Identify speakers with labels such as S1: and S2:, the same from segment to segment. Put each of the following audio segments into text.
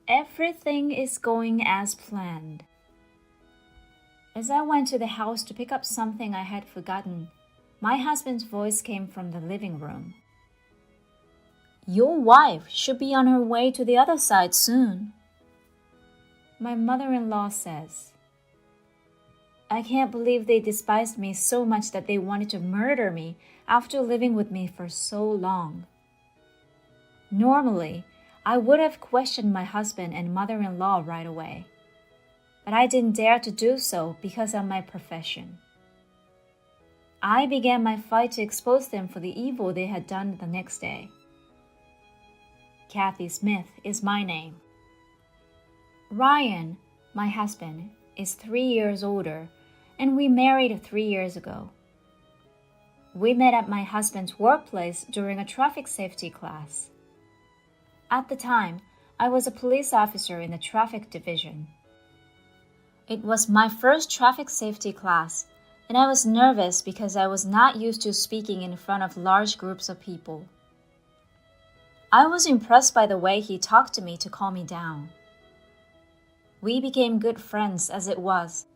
S1: Everything is going as planned. As I went to the house to pick up something I had forgotten, my husband's voice came from the living room. Your wife should be on her way to the other side soon. My mother-in-law says, I can't believe they despised me so much that they wanted to murder me after living with me for so long. Normally, I would have questioned my husband and mother-in-law right away, but I didn't dare to do so because of my profession. I began my fight to expose them for the evil they had done the next day. Kathy Smith is my name. Ryan, my husband, is 3 years older, and we married 3 years ago. We met at my husband's workplace during a traffic safety class. At the time, I was a police officer in the traffic division. It was my first traffic safety class, and I was nervous because I was not used to speaking in front of large groups of people. I was impressed by the way he talked to me to calm me down. We became good friends as it was,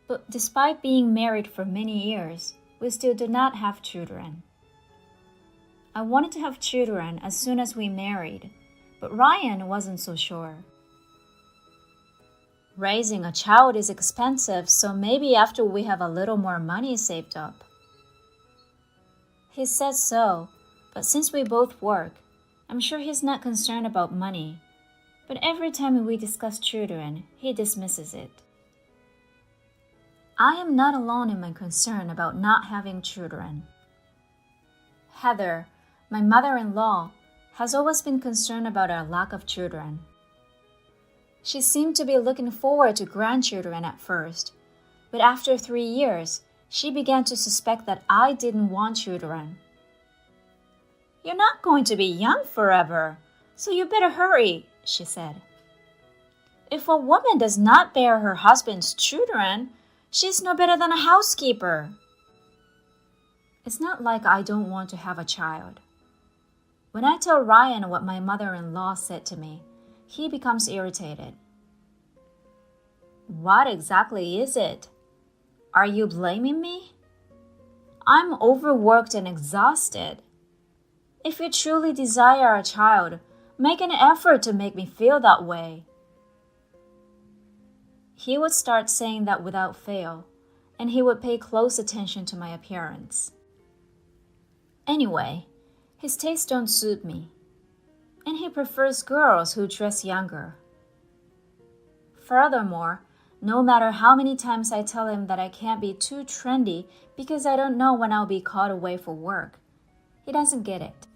S1: but despite being married for many years, we still did not have children. I wanted to have children as soon as we married, but Ryan wasn't so sure. Raising a child is expensive, so maybe after we have a little more money saved up. He said so, but since we both work, I'm sure he's not concerned about money. But every time we discuss children, he dismisses it. I am not alone in my concern about not having children. Heather, my mother-in-law, has always been concerned about our lack of children. She seemed to be looking forward to grandchildren at first, but after 3 years, she began to suspect that I didn't want children. You're not going to be young forever, so you better hurry, she said. If a woman does not bear her husband's children, she's no better than a housekeeper. It's not like I don't want to have a child. When I tell Ryan what my mother-in-law said to me, he becomes irritated. What exactly is it? Are you blaming me? I'm overworked and exhausted. If you truly desire a child, make an effort to make me feel that way. He would start saying that without fail, and he would pay close attention to my appearance. Anyway, his tastes don't suit me, and he prefers girls who dress younger. Furthermore, no matter how many times I tell him that I can't be too trendy because I don't know when I'll be called away for work, he doesn't get it.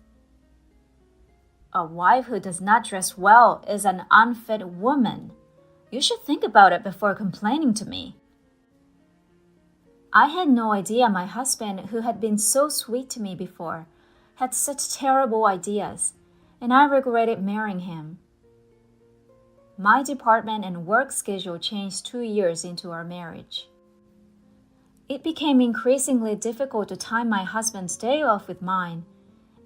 S1: A wife who does not dress well is an unfit woman. You should think about it before complaining to me. I had no idea my husband, who had been so sweet to me before, had such terrible ideas, and I regretted marrying him. My department and work schedule changed 2 years into our marriage. It became increasingly difficult to time my husband's day off with mine,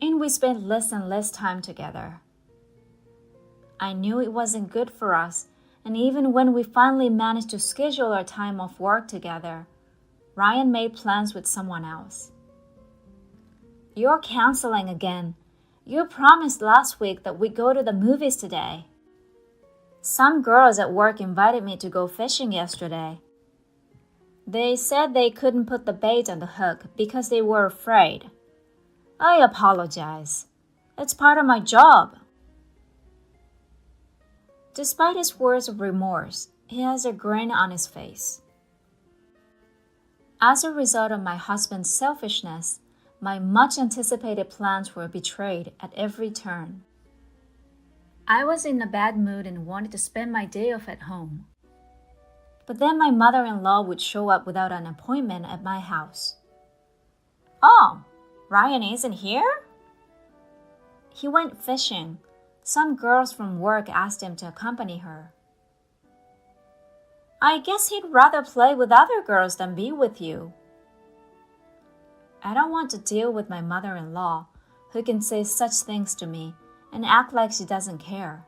S1: and we spent less and less time together. I knew it wasn't good for us, and even when we finally managed to schedule our time off work together, Ryan made plans with someone else. You're canceling again. You promised last week that we'd go to the movies today. Some girls at work invited me to go fishing yesterday. They said they couldn't put the bait on the hook because they were afraid. I apologize. It's part of my job. Despite his words of remorse, he has a grin on his face. As a result of my husband's selfishness, my much-anticipated plans were betrayed at every turn. I was in a bad mood and wanted to spend my day off at home. But then my mother-in-law would show up without an appointment at my house. Oh, Ryan isn't here? He went fishing. Some girls from work asked him to accompany her. I guess he'd rather play with other girls than be with you. I don't want to deal with my mother-in-law, who can say such things to me and act like she doesn't care.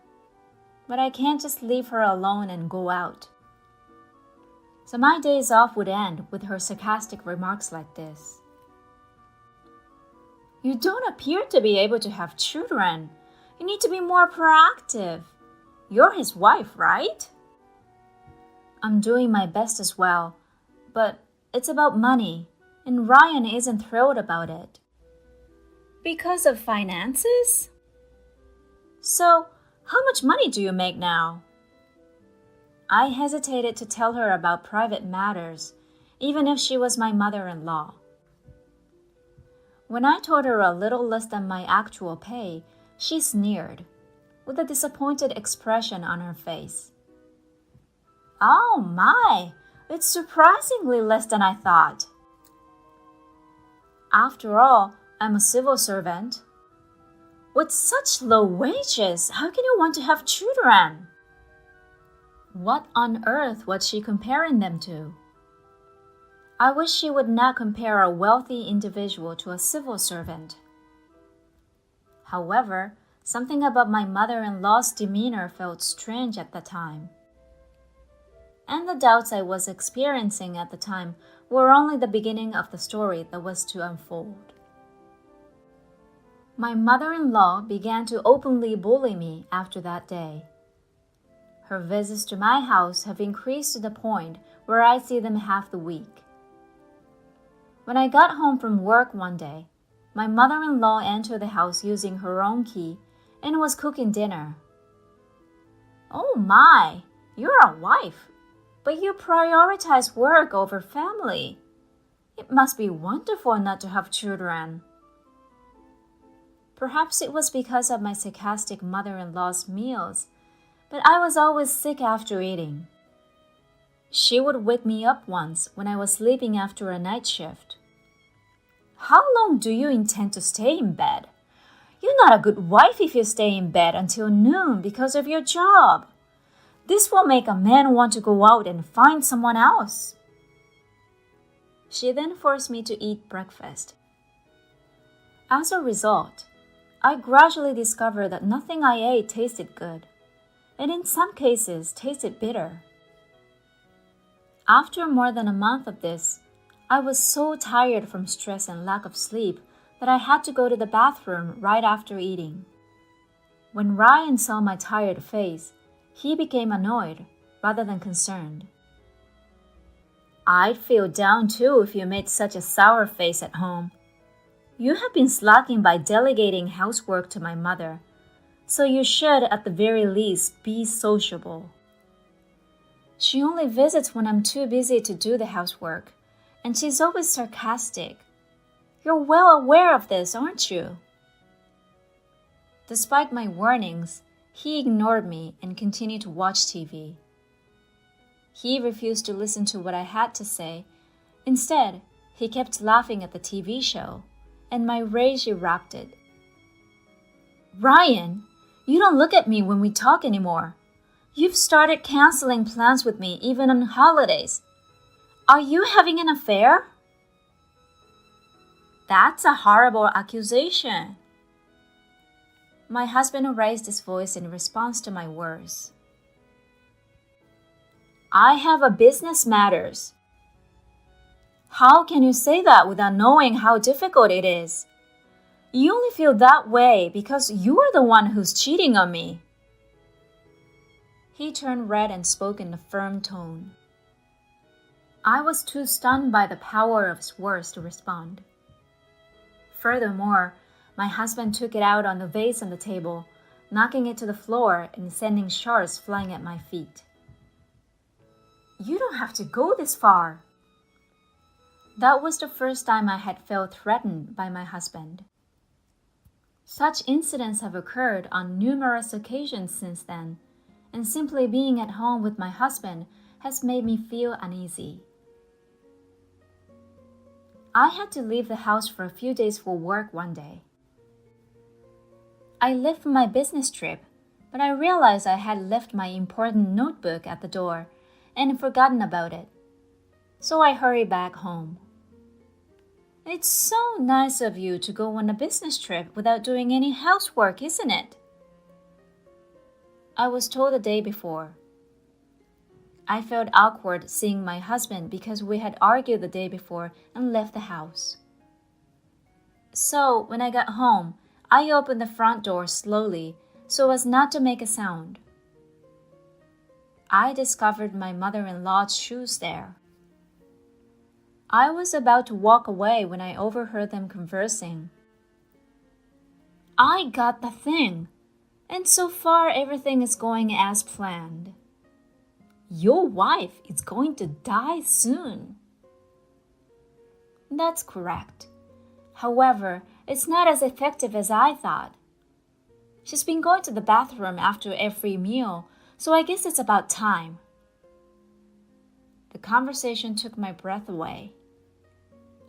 S1: but I can't just leave her alone and go out. So my days off would end with her sarcastic remarks like this. You don't appear to be able to have children. You need to be more proactive. You're his wife, right? I'm doing my best as well, but it's about money, and Ryan isn't thrilled about it. Because of finances? So, how much money do you make now? I hesitated to tell her about private matters, even if she was my mother-in-law. When I told her a little less than my actual pay, she sneered, with a disappointed expression on her face. Oh my, it's surprisingly less than I thought. After all, I'm a civil servant. With such low wages, how can you want to have children? What on earth was she comparing them to? I wish she would not compare a wealthy individual to a civil servant. However, something about my mother-in-law's demeanor felt strange at the time. And the doubts I was experiencing at the time were only the beginning of the story that was to unfold. My mother-in-law began to openly bully me after that day. Her visits to my house have increased to the point where I see them half the week. When I got home from work one day, my mother-in-law entered the house using her own key and was cooking dinner. Oh my, you're a wife, but you prioritize work over family. It must be wonderful not to have children. Perhaps it was because of my sarcastic mother-in-law's meals, but I was always sick after eating. She would wake me up once when I was sleeping after a night shift. How long do you intend to stay in bed? You're not a good wife if you stay in bed until noon because of your job. This will make a man want to go out and find someone else. She then forced me to eat breakfast. As a result, I gradually discovered that nothing I ate tasted good, and in some cases tasted bitter. After more than a month of this, I was so tired from stress and lack of sleep that I had to go to the bathroom right after eating. When Ryan saw my tired face, he became annoyed rather than concerned. I'd feel down too if you made such a sour face at home. You have been slacking by delegating housework to my mother, so you should at the very least be sociable. She only visits when I'm too busy to do the housework, and she's always sarcastic. You're well aware of this, aren't you? Despite my warnings, he ignored me and continued to watch TV. He refused to listen to what I had to say. Instead, he kept laughing at the TV show, and my rage erupted. Ryan, you don't look at me when we talk anymore. You've started canceling plans with me even on holidays. Are you having an affair? That's a horrible accusation. My husband raised his voice in response to my words. I have a business matters. How can you say that without knowing how difficult it is? You only feel that way because you're the one who's cheating on me. He turned red and spoke in a firm tone. I was too stunned by the power of his words to respond. Furthermore, my husband took it out on the vase on the table, knocking it to the floor and sending shards flying at my feet. You don't have to go this far. That was the first time I had felt threatened by my husband. Such incidents have occurred on numerous occasions since then, and simply being at home with my husband has made me feel uneasy. I had to leave the house for a few days for work one day. I left for my business trip, but I realized I had left my important notebook at the door and forgotten about it. So I hurried back home. It's so nice of you to go on a business trip without doing any housework, isn't it? I was told the day before. I felt awkward seeing my husband because we had argued the day before and left the house. So, when I got home, I opened the front door slowly so as not to make a sound. I discovered my mother-in-law's shoes there. I was about to walk away when I overheard them conversing. I got the thing, and so far everything is going as planned. Your wife is going to die soon. That's correct. However, it's not as effective as I thought. She's been going to the bathroom after every meal, so I guess it's about time. The conversation took my breath away.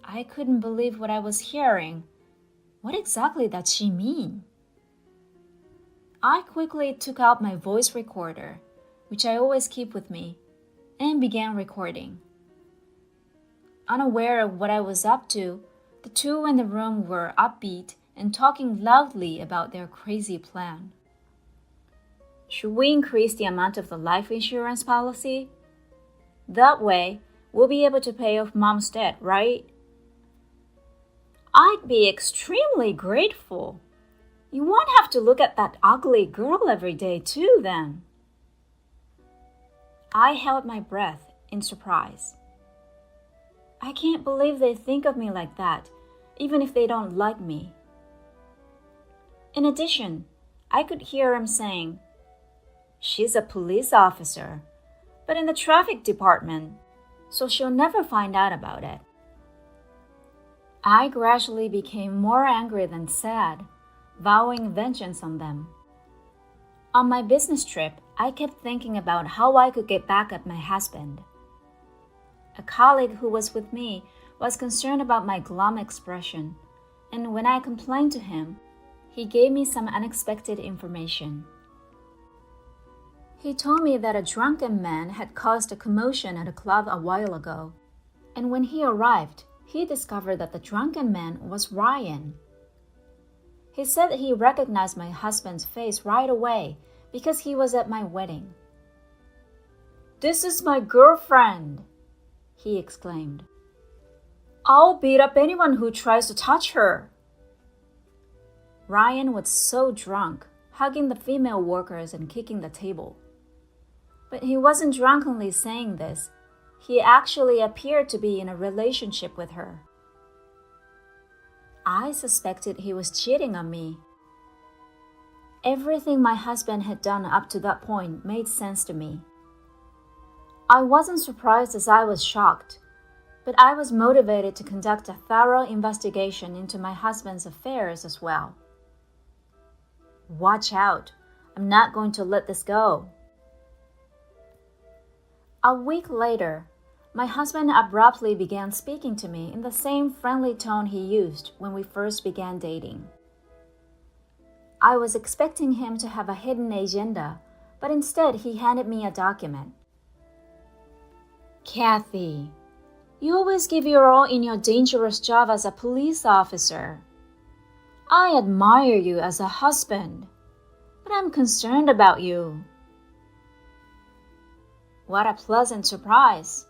S1: I couldn't believe what I was hearing. What exactly does she mean? I quickly took out my voice recorder, which I always keep with me, and began recording. Unaware of what I was up to, the two in the room were upbeat and talking loudly about their crazy plan. Should we increase the amount of the life insurance policy? That way, we'll be able to pay off Mom's debt, right? I'd be extremely grateful. You won't have to look at that ugly girl every day too, then. I held my breath in surprise. I can't believe they think of me like that, even if they don't like me. In addition, I could hear him saying, "She's a police officer, but in the traffic department, so she'll never find out about it." I gradually became more angry than sad, vowing vengeance on them. On my business trip, I kept thinking about how I could get back at my husband. A colleague who was with me was concerned about my glum expression, and when I complained to him, he gave me some unexpected information. He told me that a drunken man had caused a commotion at a club a while ago, and when he arrived, he discovered that the drunken man was Ryan. He said that he recognized my husband's face right away because he was at my wedding. "This is my girlfriend," he exclaimed. "I'll beat up anyone who tries to touch her." Ryan was so drunk, hugging the female workers and kicking the table. But he wasn't drunkenly saying this. He actually appeared to be in a relationship with her. I suspected he was cheating on me. Everything my husband had done up to that point made sense to me. I wasn't surprised as I was shocked, but I was motivated to conduct a thorough investigation into my husband's affairs as well. Watch out, I'm not going to let this go. A week later, my husband abruptly began speaking to me in the same friendly tone he used when we first began dating. I was expecting him to have a hidden agenda, but instead he handed me a document. "Kathy, you always give your all in your dangerous job as a police officer. I admire you as a husband, but I'm concerned about you." What a pleasant surprise.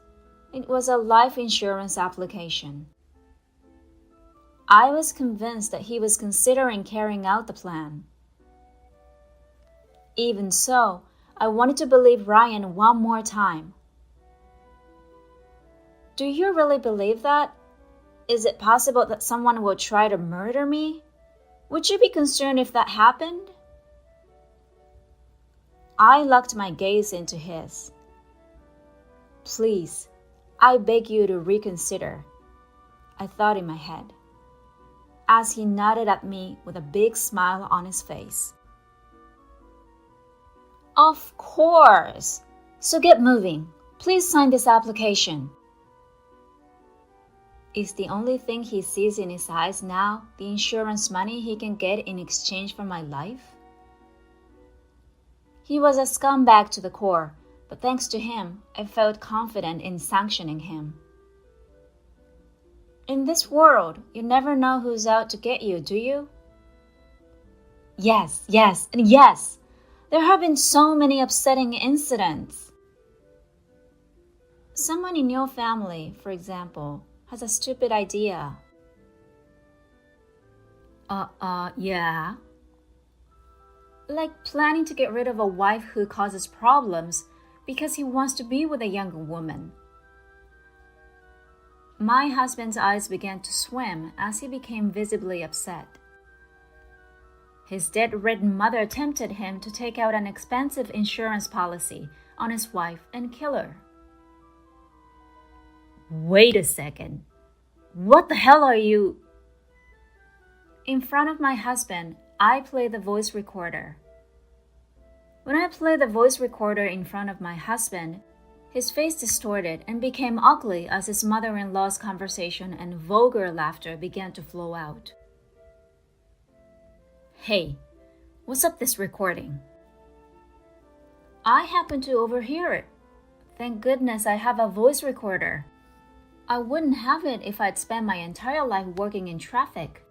S1: It was a life insurance application. I was convinced that he was considering carrying out the plan. Even so, I wanted to believe Ryan one more time. "Do you really believe that? Is it possible that someone will try to murder me? Would you be concerned if that happened?" I locked my gaze into his. "Please, I beg you to reconsider," I thought in my head, as he nodded at me with a big smile on his face. "Of course! So get moving. Please sign this application." Is the only thing he sees in his eyes now the insurance money he can get in exchange for my life? He was a scumbag to the core, but thanks to him, I felt confident in sanctioning him. In this world, you never know who's out to get you, do you? Yes, and yes! There have been so many upsetting incidents. Someone in your family, for example, has a stupid idea. Yeah. Like planning to get rid of a wife who causes problems because he wants to be with a younger woman. My husband's eyes began to swim as he became visibly upset. His dead-ridden mother tempted him to take out an expensive insurance policy on his wife and kill her. Wait a second. What the hell are you? In front of my husband, I play the voice recorder. When I play the voice recorder in front of my husband, his face distorted and became ugly as his mother-in-law's conversation and vulgar laughter began to flow out. Hey, what's up this recording? I happened to overhear it. Thank goodness I have a voice recorder. I wouldn't have it if I'd spent my entire life working in traffic.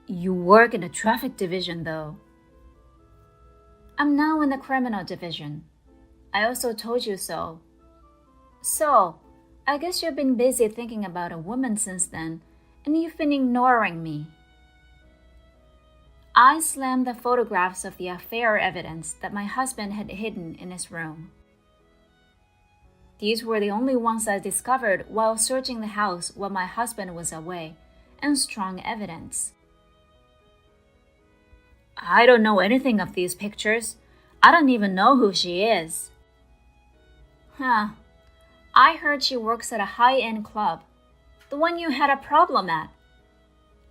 S1: You work in the traffic division, though. I'm now in the criminal division. I also told you so. So, I guess you've been busy thinking about a woman since then, and you've been ignoring me. I slammed the photographs of the affair evidence that my husband had hidden in his room. These were the only ones I discovered while searching the house while my husband was away, and strong evidence. I don't know anything of these pictures. I don't even know who she is. I heard she works at a high-end club, the one you had a problem at.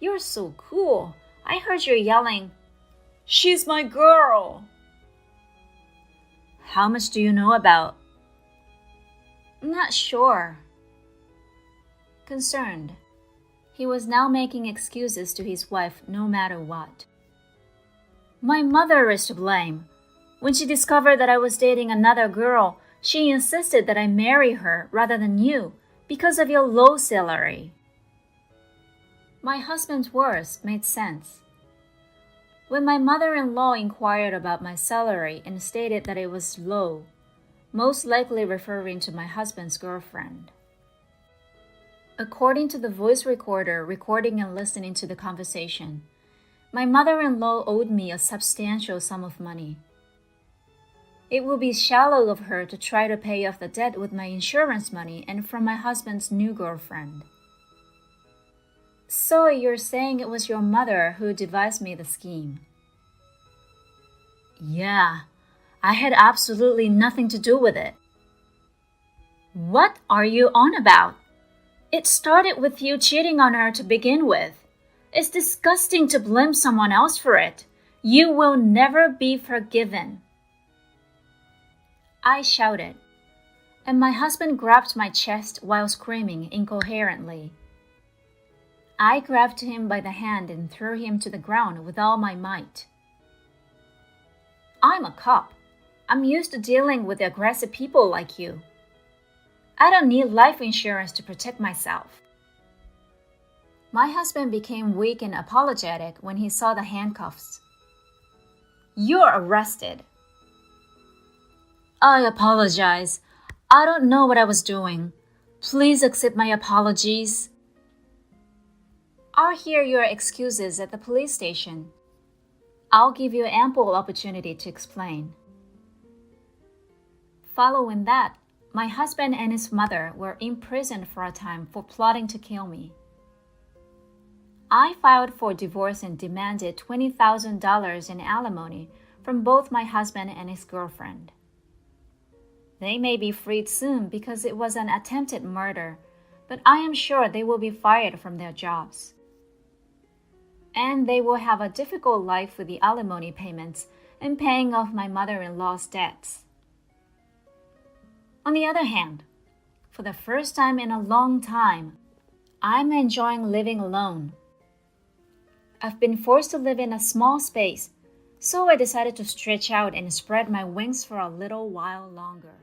S1: You're so cool. I heard you yelling, "She's my girl!" How much do you know about? Not sure. Concerned. He was now making excuses to his wife no matter what. My mother is to blame. When she discovered that I was dating another girl, she insisted that I marry her rather than you because of your low salary. My husband's words made sense. When my mother-in-law inquired about my salary and stated that it was low, most likely referring to my husband's girlfriend. According to the voice recorder recording and listening to the conversation, my mother-in-law owed me a substantial sum of money. It would be shallow of her to try to pay off the debt with my insurance money and from my husband's new girlfriend. So you're saying it was your mother who devised me the scheme? Yeah, I had absolutely nothing to do with it. What are you on about? It started with you cheating on her to begin with. It's disgusting to blame someone else for it. You will never be forgiven. I shouted, and my husband grabbed my chest while screaming incoherently. I grabbed him by the hand and threw him to the ground with all my might. I'm a cop. I'm used to dealing with aggressive people like you. I don't need life insurance to protect myself. My husband became weak and apologetic when he saw the handcuffs. You're arrested. I apologize. I don't know what I was doing. Please accept my apologies. I'll hear your excuses at the police station. I'll give you ample opportunity to explain. Following that, my husband and his mother were imprisoned for a time for plotting to kill me. I filed for divorce and demanded $20,000 in alimony from both my husband and his girlfriend. They may be freed soon because it was an attempted murder, but I am sure they will be fired from their jobs. And they will have a difficult life with the alimony payments and paying off my mother-in-law's debts. On the other hand, for the first time in a long time, I'm enjoying living alone. I've been forced to live in a small space, so I decided to stretch out and spread my wings for a little while longer.